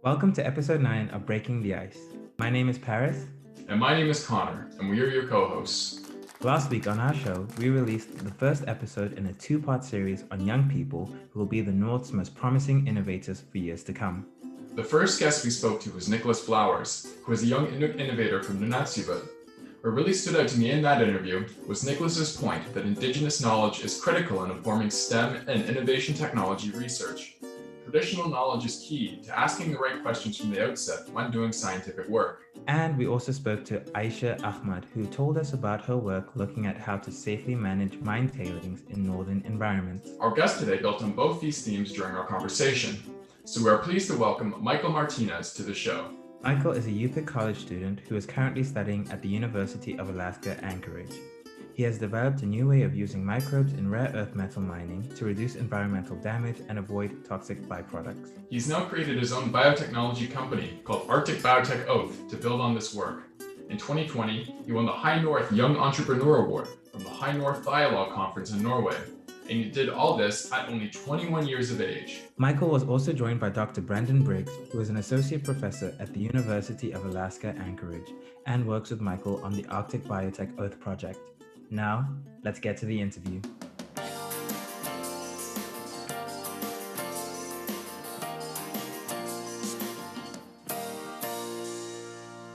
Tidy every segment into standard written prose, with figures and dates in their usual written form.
Welcome to episode 9 of Breaking the Ice. My name is Paris. And my name is Connor, and we are your co-hosts. Last week on our show, we released the first episode in a two-part series on young people who will be the North's most promising innovators for years to come. The first guest we spoke to was Nicholas Flowers, who is a young innovator from Nunatsiavut. What really stood out to me in that interview was Nicholas's point that Indigenous knowledge is critical in informing STEM and innovation technology research. Traditional knowledge is key to asking the right questions from the outset when doing scientific work. And we also spoke to Aisha Ahmad, who told us about her work looking at how to safely manage mine tailings in northern environments. Our guest today built on both these themes during our conversation, so we are pleased to welcome Michael Martinez to the show. Michael is a UPIC college student who is currently studying at the University of Alaska Anchorage. He has developed a new way of using microbes in rare earth metal mining to reduce environmental damage and avoid toxic byproducts. He's now created his own biotechnology company called Arctic Biotech Oath to build on this work. In 2020, he won the High North Young Entrepreneur Award from the High North Dialogue Conference in Norway. And he did all this at only 21 years of age. Michael was also joined by Dr. Brandon Briggs, who is an associate professor at the University of Alaska Anchorage and works with Michael on the Arctic Biotech Oath project. Now, let's get to the interview.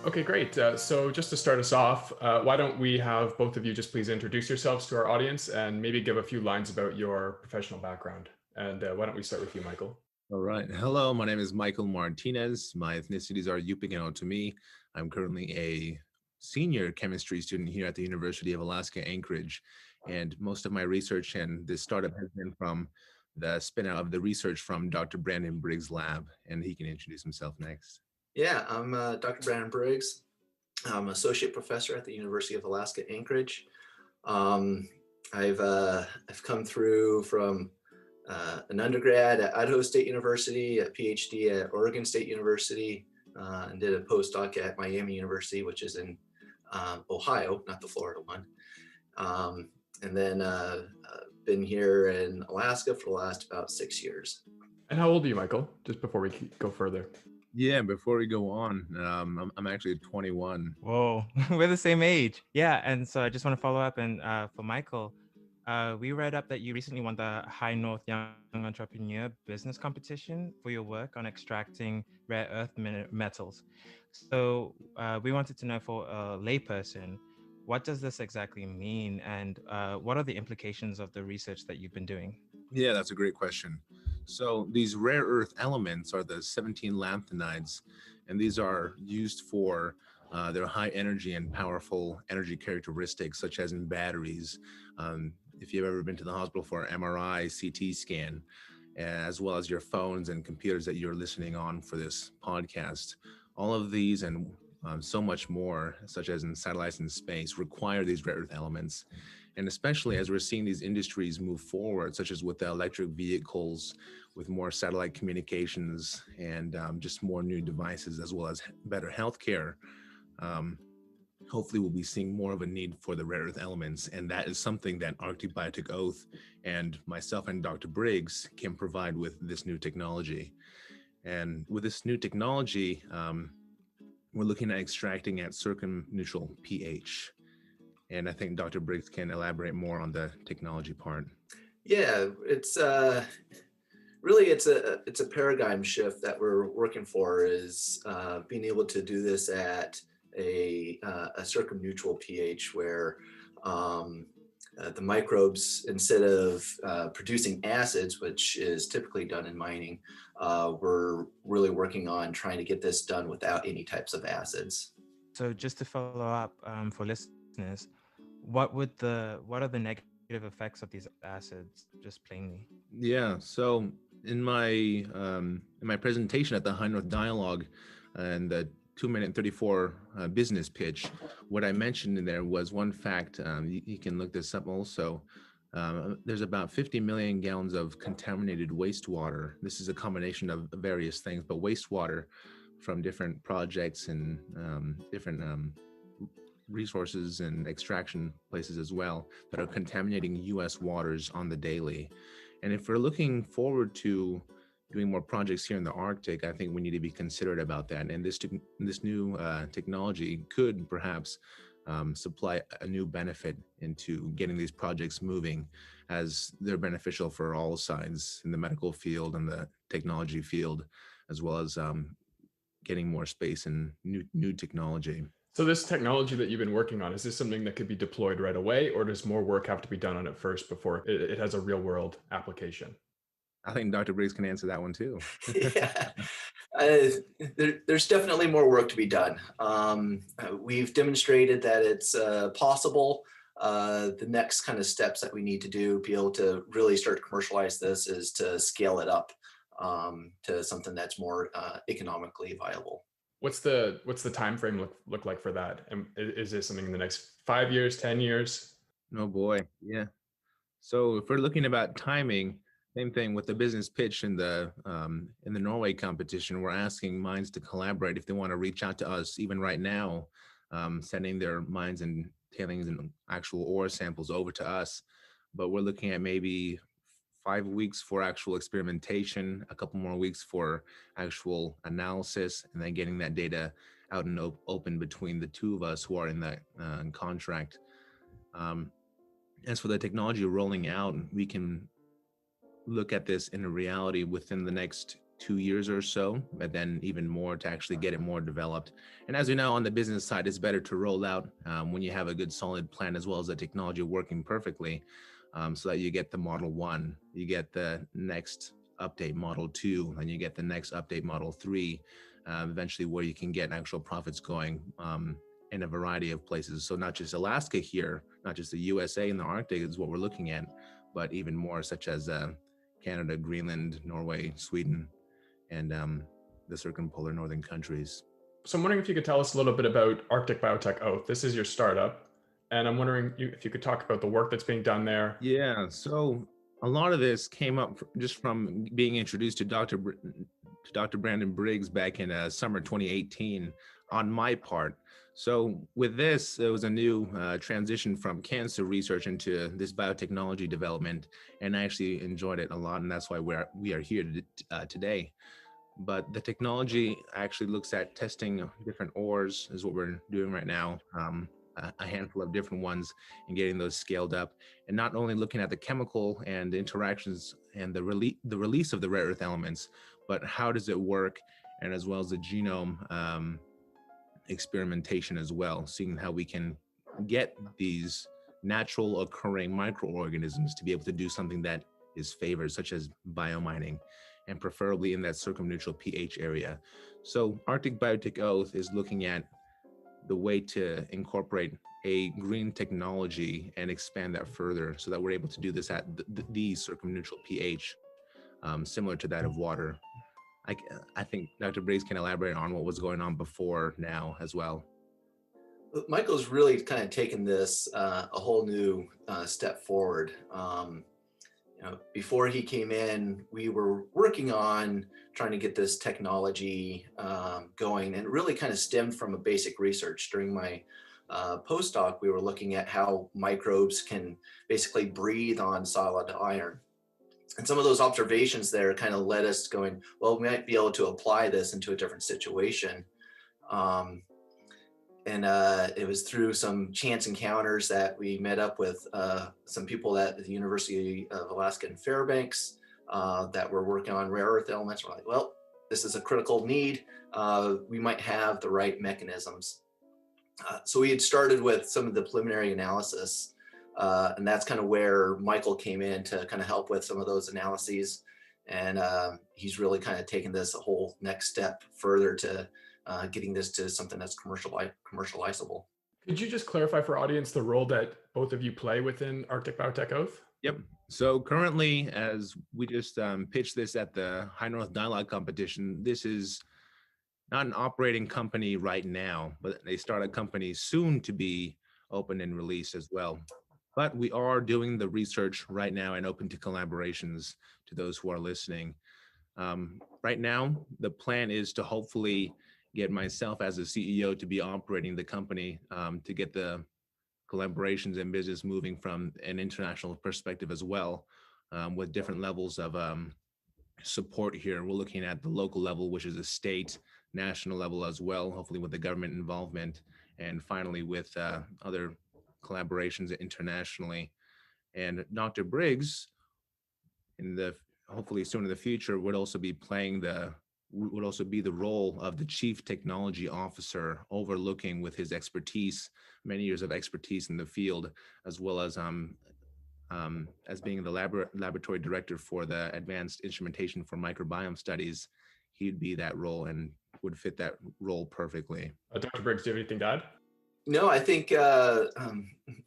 Okay, great. So just to start us off, why don't we have both of you just please introduce yourselves to our audience and maybe give a few lines about your professional background. And why don't we start with you, Michael? All right. Hello, my name is Michael Martinez. My ethnicities are Yupik and Otomi. I'm currently a senior chemistry student here at the University of Alaska Anchorage. And most of my research and this startup has been from the spin out of the research from Dr. Brandon Briggs' lab. And he can introduce himself next. Yeah, I'm Dr. Brandon Briggs. I'm associate professor at the University of Alaska Anchorage. I've come through from an undergrad at Idaho State University, a PhD at Oregon State University, and did a postdoc at Miami University, which is in Ohio, not the Florida one. And then been here in Alaska for the last about 6 years. And how old are you, Michael? Just before we go further. Yeah, before we go on, I'm actually 21. Whoa, we're the same age. Yeah, and so I just want to follow up. And for Michael, we read up that you recently won the High North Young Entrepreneur Business Competition for your work on extracting rare earth metals. So we wanted to know, for a layperson, what does this exactly mean, and what are the implications of the research that you've been doing? Yeah, that's a great question. So these rare earth elements are the 17 lanthanides, and these are used for their high energy and powerful energy characteristics, such as in batteries. If you've ever been to the hospital for an MRI, CT scan, as well as your phones and computers that you're listening on for this podcast, all of these and so much more, such as in satellites in space, require these rare earth elements. And especially as we're seeing these industries move forward, such as with the electric vehicles, with more satellite communications and just more new devices, as well as better healthcare, hopefully we'll be seeing more of a need for the rare earth elements. And that is something that Arctic Biotech Oath and myself and Dr. Briggs can provide with this new technology. And with this new technology, we're looking at extracting at circumneutral pH. And I think Dr. Briggs can elaborate more on the technology part. Yeah, it's really it's a paradigm shift that we're working for, is being able to do this at a circumneutral pH, where the microbes, instead of producing acids, which is typically done in mining, we're really working on trying to get this done without any types of acids. So just to follow up for listeners, what are the negative effects of these acids, just plainly? Yeah, so in my presentation at the High North Dialogue and the 2-minute and 34 business pitch, what I mentioned in there was one fact. You can look this up also. There's about 50 million gallons of contaminated wastewater. This is a combination of various things, but wastewater from different projects and different resources and extraction places as well that are contaminating U.S. waters on the daily. And if we're looking forward to doing more projects here in the Arctic, I think we need to be considerate about that. And this new technology could perhaps supply a new benefit into getting these projects moving, as they're beneficial for all sides in the medical field and the technology field, as well as getting more space and new technology. So this technology that you've been working on, is this something that could be deployed right away, or does more work have to be done on it first before it has a real world application? I think Dr. Briggs can answer that one too. Yeah, uh, there's definitely more work to be done. We've demonstrated that it's possible. The next kind of steps that we need to do, be able to really start to commercialize this, is to scale it up to something that's more economically viable. What's the time frame look like for that? And is this something in the next 5 years, 10 years? Oh boy, yeah. So if we're looking about timing, same thing with the business pitch in the Norway competition. We're asking mines to collaborate if they want to reach out to us, even right now, sending their mines and tailings and actual ore samples over to us. But we're looking at maybe 5 weeks for actual experimentation, a couple more weeks for actual analysis, and then getting that data out and open between the two of us who are in that contract. Um, as for the technology rolling out, we can look at this in a reality within the next 2 years or so, but then even more to actually get it more developed. And as we know, on the business side, it's better to roll out when you have a good solid plan, as well as the technology working perfectly, so that you get the Model 1, you get the next update Model 2, and you get the next update Model 3, eventually where you can get actual profits going in a variety of places. So not just Alaska here, not just the USA and the Arctic is what we're looking at, but even more, such as Canada, Greenland, Norway, Sweden, and the circumpolar northern countries. So I'm wondering if you could tell us a little bit about Arctic Biotech Oath. This is your startup, and I'm wondering if you could talk about the work that's being done there. Yeah, so a lot of this came up just from being introduced to Dr. Brandon Briggs back in summer 2018 on my part. So with this, it was a new transition from cancer research into this biotechnology development, and I actually enjoyed it a lot, and that's why we are here today. But the technology actually looks at testing different ores, is what we're doing right now, a handful of different ones, and getting those scaled up, and not only looking at the chemical and the interactions and the release of the rare earth elements, but how does it work, and as well as the genome experimentation as well, seeing how we can get these natural occurring microorganisms to be able to do something that is favored, such as biomining, and preferably in that circumneutral pH area. So Arctic Biotech Oath is looking at the way to incorporate a green technology and expand that further, so that we're able to do this at the circumneutral pH, similar to that of water. I think Dr. Briggs can elaborate on what was going on before now as well. Michael's really kind of taken this a whole new step forward. Before he came in, we were working on trying to get this technology going, and it really kind of stemmed from a basic research. During my postdoc, we were looking at how microbes can basically breathe on solid iron. And some of those observations there kind of led us going, well, we might be able to apply this into a different situation. And it was through some chance encounters that we met up with some people at the University of Alaska in Fairbanks that were working on rare earth elements. We're like, well, this is a critical need. We might have the right mechanisms. So we had started with some of the preliminary analysis, and that's kind of where Michael came in to kind of help with some of those analyses. And he's really kind of taken this a whole next step further to getting this to something that's commercializable. Could you just clarify for audience the role that both of you play within Arctic Biotech Oath? Yep. So currently, as we just pitched this at the High North Dialogue competition, this is not an operating company right now, but they start a company soon to be open and released as well. But we are doing the research right now and open to collaborations to those who are listening. Right now, the plan is to hopefully get myself as a CEO to be operating the company, to get the collaborations and business moving from an international perspective as well, with different levels of support here. We're looking at the local level, which is a state, national level as well, hopefully with the government involvement, and finally with other collaborations internationally. And Dr. Briggs, in the hopefully soon in the future, would also be the role of the chief technology officer, overlooking with his expertise, many years of expertise in the field, as well as being the laboratory director for the advanced instrumentation for microbiome studies. He'd be that role and would fit that role perfectly. Dr. Briggs, do you have anything to add? No, I think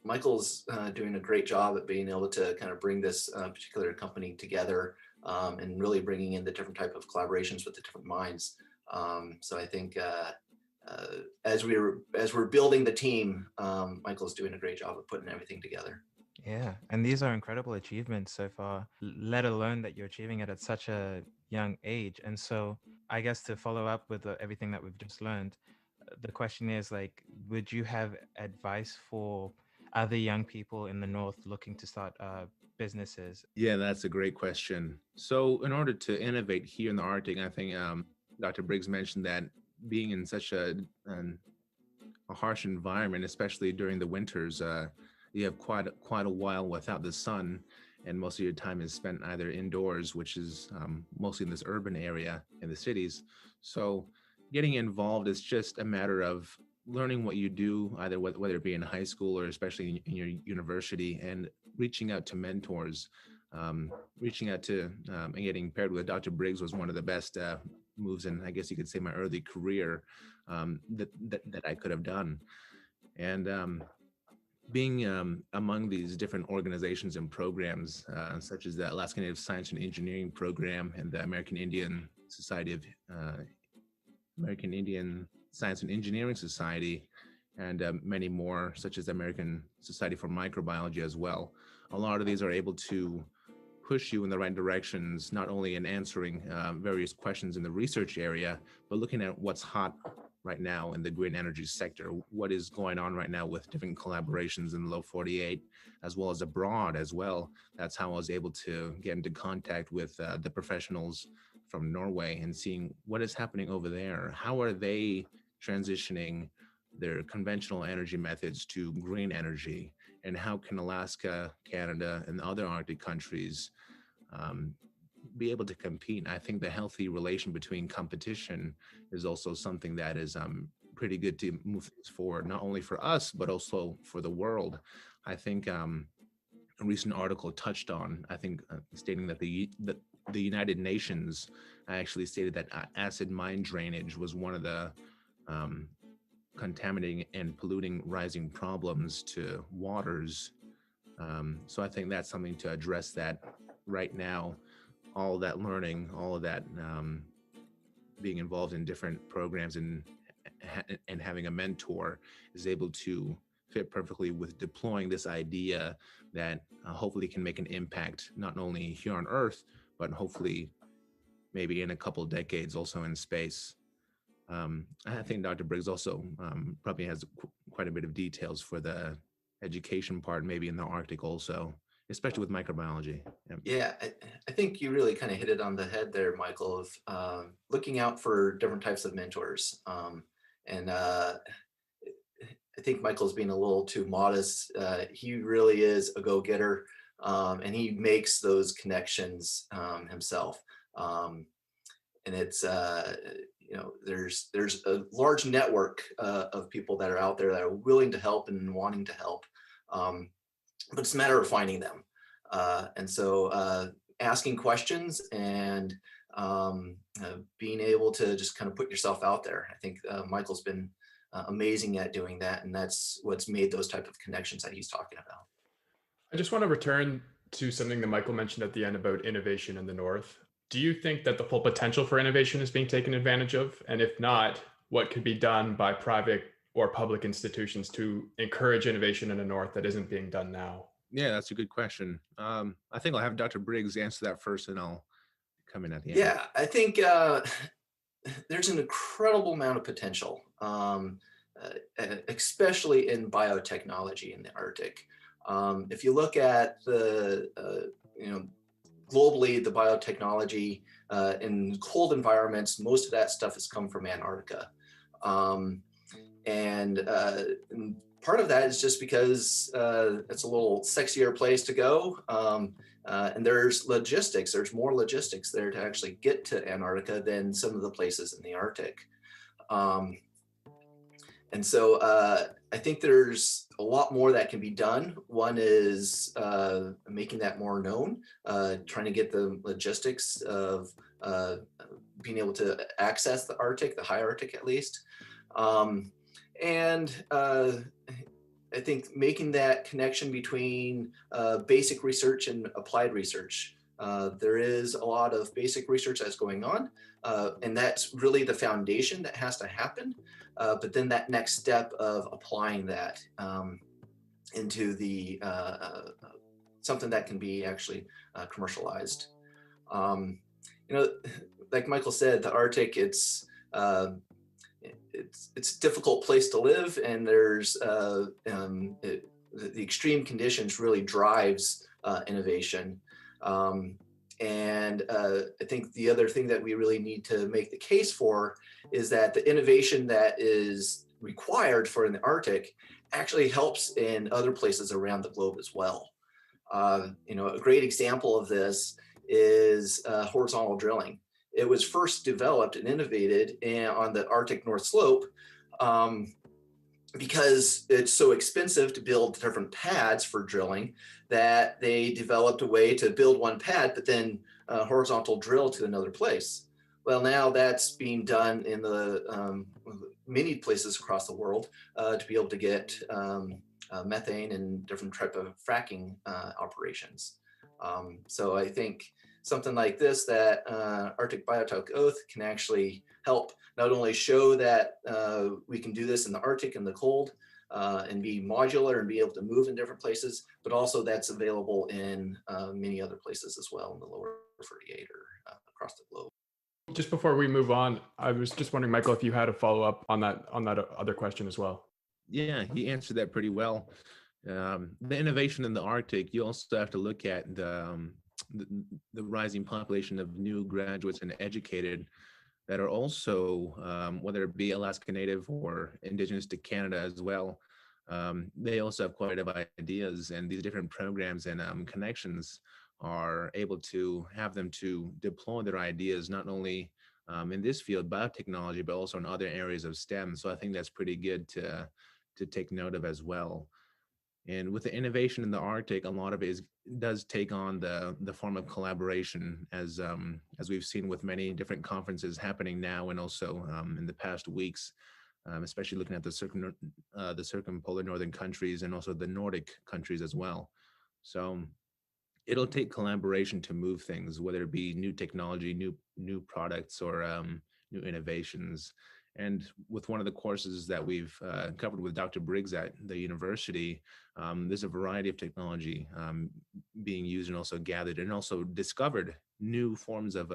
Michael's doing a great job at being able to kind of bring this particular company together and really bringing in the different type of collaborations with the different minds. So I think as we're building the team, Michael's doing a great job of putting everything together. Yeah, and these are incredible achievements so far, let alone that you're achieving it at such a young age. And so I guess to follow up with everything that we've just learned, the question is like, would you have advice for other young people in the North looking to start businesses? Yeah, that's a great question. So in order to innovate here in the Arctic, I think Dr. Briggs mentioned that being in such a harsh environment, especially during the winters, you have quite a while without the sun, and most of your time is spent either indoors, which is mostly in this urban area in the cities. So getting involved is just a matter of learning what you do, either whether it be in high school or especially in your university, and reaching out to mentors. Reaching out to and getting paired with Dr. Briggs was one of the best moves in, I guess you could say, my early career that I could have done. And being among these different organizations and programs, such as the Alaska Native Science and Engineering Program and the American Indian Science and Engineering Society, and many more, such as the American Society for Microbiology as well. A lot of these are able to push you in the right directions, not only in answering various questions in the research area, but looking at what's hot right now in the green energy sector, what is going on right now with different collaborations in the low 48, as well as abroad as well. That's how I was able to get into contact with the professionals from Norway and seeing what is happening over there. How are they transitioning their conventional energy methods to green energy? And how can Alaska, Canada, and other Arctic countries be able to compete? I think the healthy relation between competition is also something that is pretty good to move things forward, not only for us, but also for the world. I think a recent article touched on, stating that the United Nations actually stated that acid mine drainage was one of the contaminating and polluting rising problems to waters. So I think that's something to address that right now. All of that learning, all of that being involved in different programs and having a mentor is able to fit perfectly with deploying this idea that hopefully can make an impact, not only here on Earth, but hopefully maybe in a couple of decades also in space. I think Dr. Briggs also probably has quite a bit of details for the education part, maybe in the Arctic also, especially with microbiology. Yeah, I think you really kind of hit it on the head there, Michael, of looking out for different types of mentors. And I think Michael's being a little too modest. He really is a go-getter, and he makes those connections himself. And it's, there's a large network of people that are out there that are willing to help and wanting to help. But it's a matter of finding them. And so asking questions and being able to just kind of put yourself out there. I think Michael's been amazing at doing that. And that's what's made those type of connections that he's talking about. I just want to return to something that Michael mentioned at the end about innovation in the North. Do you think that the full potential for innovation is being taken advantage of? And if not, what could be done by private or public institutions to encourage innovation in the North that isn't being done now? Yeah, that's a good question. I think I'll have Dr. Briggs answer that first, and I'll come in at the end. Yeah, I think there's an incredible amount of potential, especially in biotechnology in the Arctic. If you look at the, globally, the biotechnology in cold environments, most of that stuff has come from Antarctica. And part of that is just because it's a little sexier place to go. And there's more logistics there to actually get to Antarctica than some of the places in the Arctic. And so I think there's a lot more that can be done. One is making that more known, trying to get the logistics of being able to access the Arctic, the high Arctic at least. And I think making that connection between basic research and applied research. There is a lot of basic research that's going on, and that's really the foundation that has to happen. But then that next step of applying that into the something that can be actually commercialized. Like Michael said, the Arctic, it's a difficult place to live, and there's the extreme conditions really drives innovation. And I think the other thing that we really need to make the case for is that the innovation that is required for in the Arctic actually helps in other places around the globe as well. A great example of this is horizontal drilling. It was first developed and innovated on the Arctic North Slope because it's so expensive to build different pads for drilling that they developed a way to build one pad, but then horizontal drill to another place. Well, now that's being done in the many places across the world to be able to get methane and different type of fracking operations. So I think something like this, that Arctic Biotech Oath, can actually help not only show that we can do this in the Arctic and the cold and be modular and be able to move in different places, but also that's available in many other places as well in the lower 48 or across the globe. Just before we move on, I was just wondering, Michael, if you had a follow up on that other question as well. Yeah, he answered that pretty well. The innovation in the Arctic, you also have to look at the rising population of new graduates and educated that are also, whether it be Alaska Native or indigenous to Canada as well, they also have quite a bit of ideas, and these different programs and connections are able to have them to deploy their ideas, not only in this field, biotechnology, but also in other areas of STEM. So I think that's pretty good to take note of as well. And with the innovation in the Arctic, a lot of it does take on the form of collaboration, as we've seen with many different conferences happening now and also in the past weeks, especially looking at the circumpolar northern countries and also the Nordic countries as well. So it'll take collaboration to move things, whether it be new technology, new products, or new innovations. And with one of the courses that we've covered with Dr. Briggs at the university, there's a variety of technology being used and also gathered and also discovered new forms of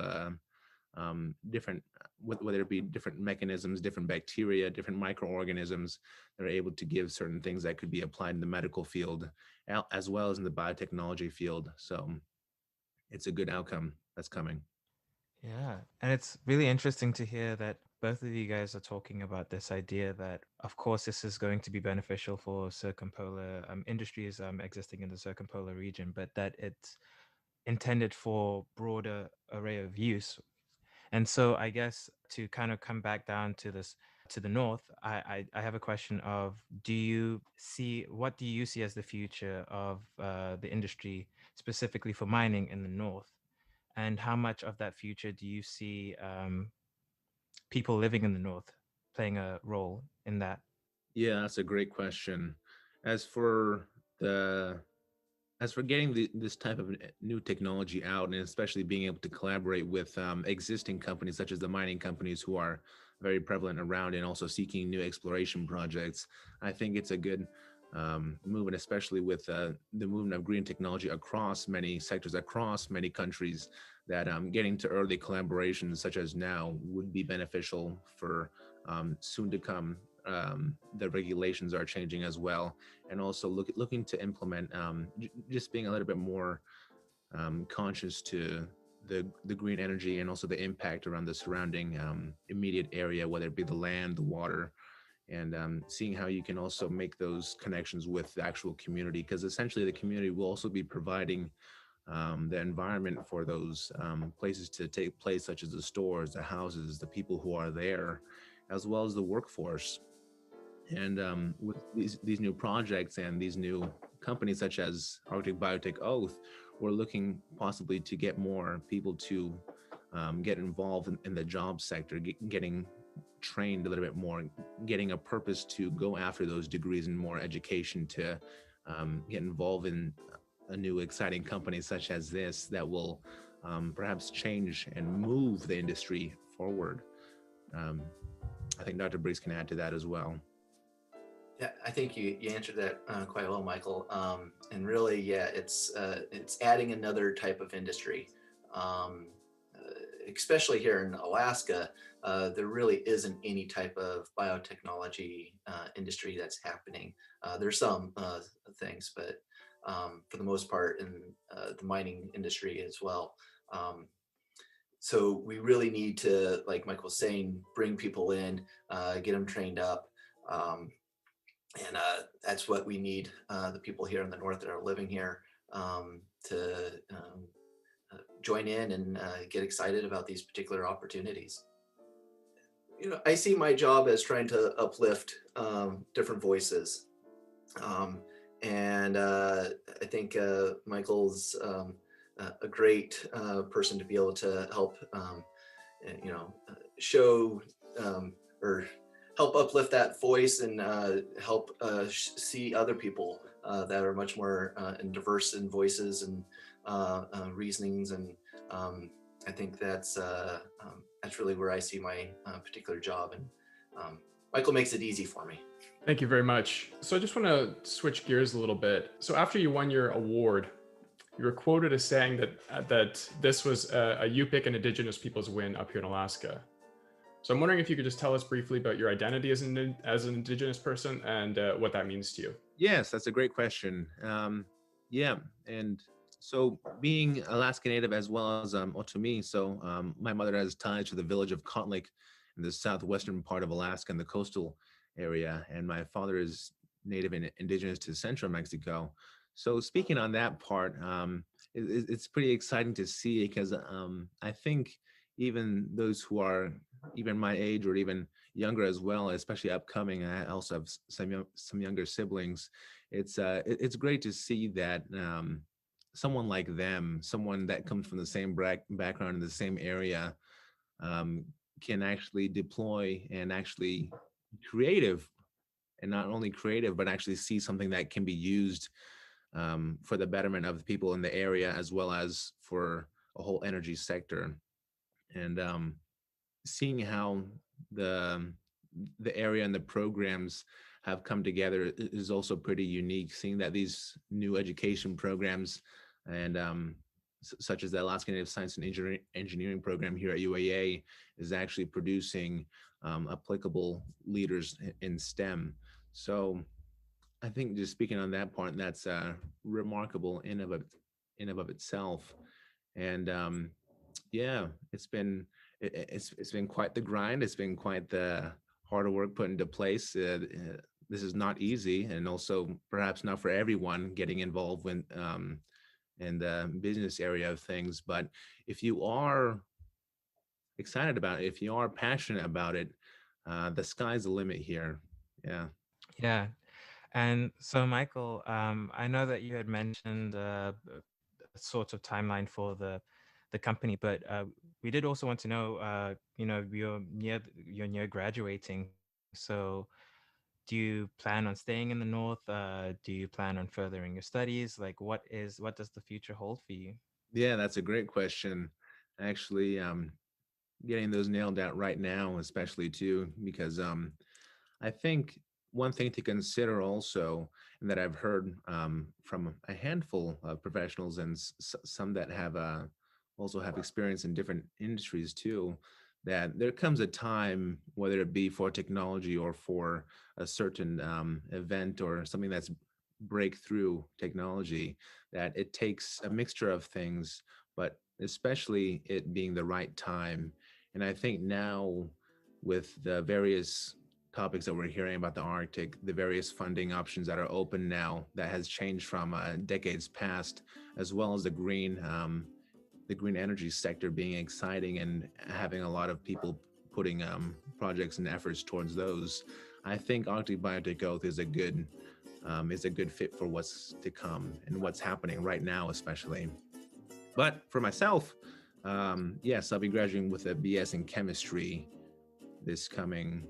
different, whether it be different mechanisms, different bacteria, different microorganisms that are able to give certain things that could be applied in the medical field as well as in the biotechnology field. So it's a good outcome that's coming. Yeah. And it's really interesting to hear that both of you guys are talking about this idea that, of course, this is going to be beneficial for circumpolar industries existing in the circumpolar region, but that it's intended for broader array of use. And so I guess to kind of come back down to this, to the north, I have a question of, what do you see as the future of the industry specifically for mining in the north? And how much of that future do you see people living in the north playing a role in that? Yeah, that's a great question. As for the as for getting this type of new technology out, and especially being able to collaborate with existing companies such as the mining companies who are very prevalent around and also seeking new exploration projects, I think it's a good movement, especially with the movement of green technology across many sectors, across many countries, that getting to early collaborations such as now would be beneficial for soon to come. The regulations are changing as well, and also looking to implement just being a little bit more conscious to the green energy and also the impact around the surrounding immediate area, whether it be the land, the water, and seeing how you can also make those connections with the actual community, because essentially the community will also be providing the environment for those places to take place, such as the stores, the houses, the people who are there, as well as the workforce. And with these new projects and these new companies such as Arctic Biotech Oath, we're looking possibly to get more people to get involved in the job sector, getting trained a little bit more, getting a purpose to go after those degrees and more education to get involved in a new exciting company such as this that will perhaps change and move the industry forward. Um, I think Dr. Briggs can add to that as well. Yeah, I think you answered that quite well, Michael. And really, yeah, it's adding another type of industry. Um, Especially here in Alaska, there really isn't any type of biotechnology industry that's happening. There's some things, but for the most part, in the mining industry as well. Um, so we really need to, like Michael was saying, bring people in, get them trained up. Um, and that's what we need, the people here in the north that are living here, to join in and get excited about these particular opportunities. I see my job as trying to uplift different voices. Um, and I think Michael's a great person to be able to help, show or help uplift that voice and help see other people that are much more and diverse in voices and reasonings. And I think that's really where I see my particular job. And Michael makes it easy for me. Thank you very much. So I just want to switch gears a little bit. So after you won your award, you were quoted as saying that this was a Yupik and Indigenous peoples win up here in Alaska. So I'm wondering if you could just tell us briefly about your identity as an Indigenous person and what that means to you. Yes, that's a great question. Yeah, and so being Alaska Native as well as Otomi, so my mother has ties to the village of Kotlik in the southwestern part of Alaska in the coastal area, and my father is Native and Indigenous to central Mexico. So speaking on that part, it's pretty exciting to see because I think even those who are even my age or even younger as well, especially upcoming, I also have some younger siblings. It's great to see that someone like them, someone that comes from the same background in the same area, can actually deploy and actually creative, and not only creative, but actually see something that can be used for the betterment of the people in the area as well as for a whole energy sector. And seeing how the the area and the programs have come together is also pretty unique. Seeing that these new education programs and such as the Alaska Native Science and Engineering program here at UAA is actually producing applicable leaders in STEM. So I think just speaking on that part, that's remarkable in of itself. And yeah, it's been quite the grind. It's been quite the hard work put into place. This is not easy, and also perhaps not for everyone getting involved in the business area of things. But if you are excited about it, if you are passionate about it, the sky's the limit here. Yeah. Yeah. And so, Michael, I know that you had mentioned a sort of timeline for the company, but we did also want to know, you're near graduating. So, do you plan on staying in the north? Do you plan on furthering your studies? Like, what does the future hold for you? Yeah, that's a great question. Actually, getting those nailed out right now, especially too, because I think one thing to consider also, and that I've heard from a handful of professionals and some that have also have experience in different industries too, that there comes a time, whether it be for technology or for a certain event or something that's breakthrough technology, that it takes a mixture of things, but especially it being the right time. And I think now, with the various topics that we're hearing about the Arctic, the various funding options that are open now, that has changed from decades past, as well as the green energy sector being exciting and having a lot of people putting projects and efforts towards those. I think Arctic Biotech Oath is a good fit for what's to come and what's happening right now, especially. But for myself, yes, I'll be graduating with a BS in chemistry this coming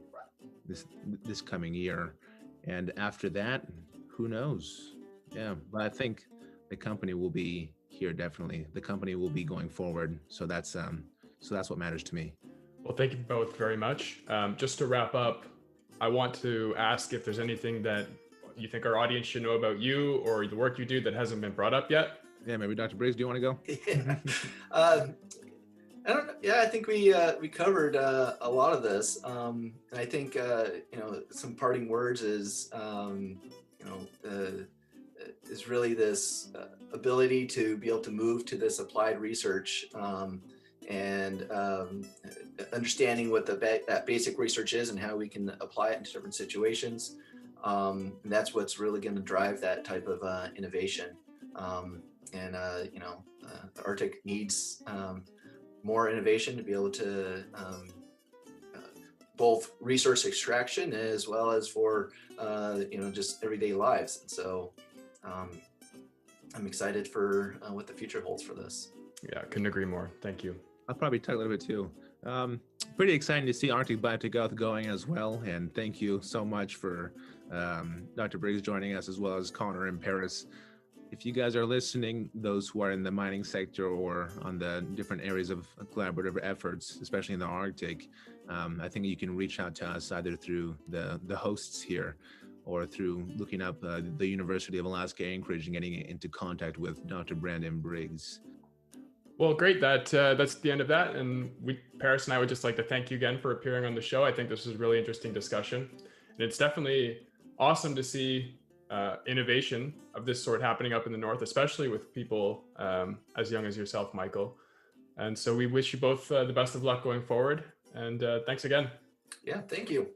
year, and after that, who knows? Yeah, but I think the company will be here definitely. The company will be going forward, so that's what matters to me. Well, thank you both very much. Just to wrap up, I want to ask if there's anything that you think our audience should know about you or the work you do that hasn't been brought up yet. Yeah, maybe Dr. Briggs, do you want to go? Yeah. I don't know. Yeah, I think we covered a lot of this. And I think some parting words is is really this ability to be able to move to this applied research and understanding what that basic research is and how we can apply it into different situations. And that's what's really going to drive that type of innovation. The Arctic needs more innovation to be able to both resource extraction as well as for just everyday lives. And so I'm excited for what the future holds for this. Yeah, couldn't agree more. Thank you. I'll probably talk a little bit too. Pretty exciting to see Arctic Biotech Oath going as well. And thank you so much for Dr. Briggs joining us, as well as Connor and Paris. If you guys are listening, those who are in the mining sector or on the different areas of collaborative efforts, especially in the Arctic, I think you can reach out to us either through the hosts here or through looking up the University of Alaska Anchorage and getting into contact with Dr. Brandon Briggs. Well, great. That's the end of that. And Paris and I would just like to thank you again for appearing on the show. I think this was a really interesting discussion. And it's definitely awesome to see innovation of this sort happening up in the North, especially with people as young as yourself, Michael. And so we wish you both the best of luck going forward. And thanks again. Yeah, thank you.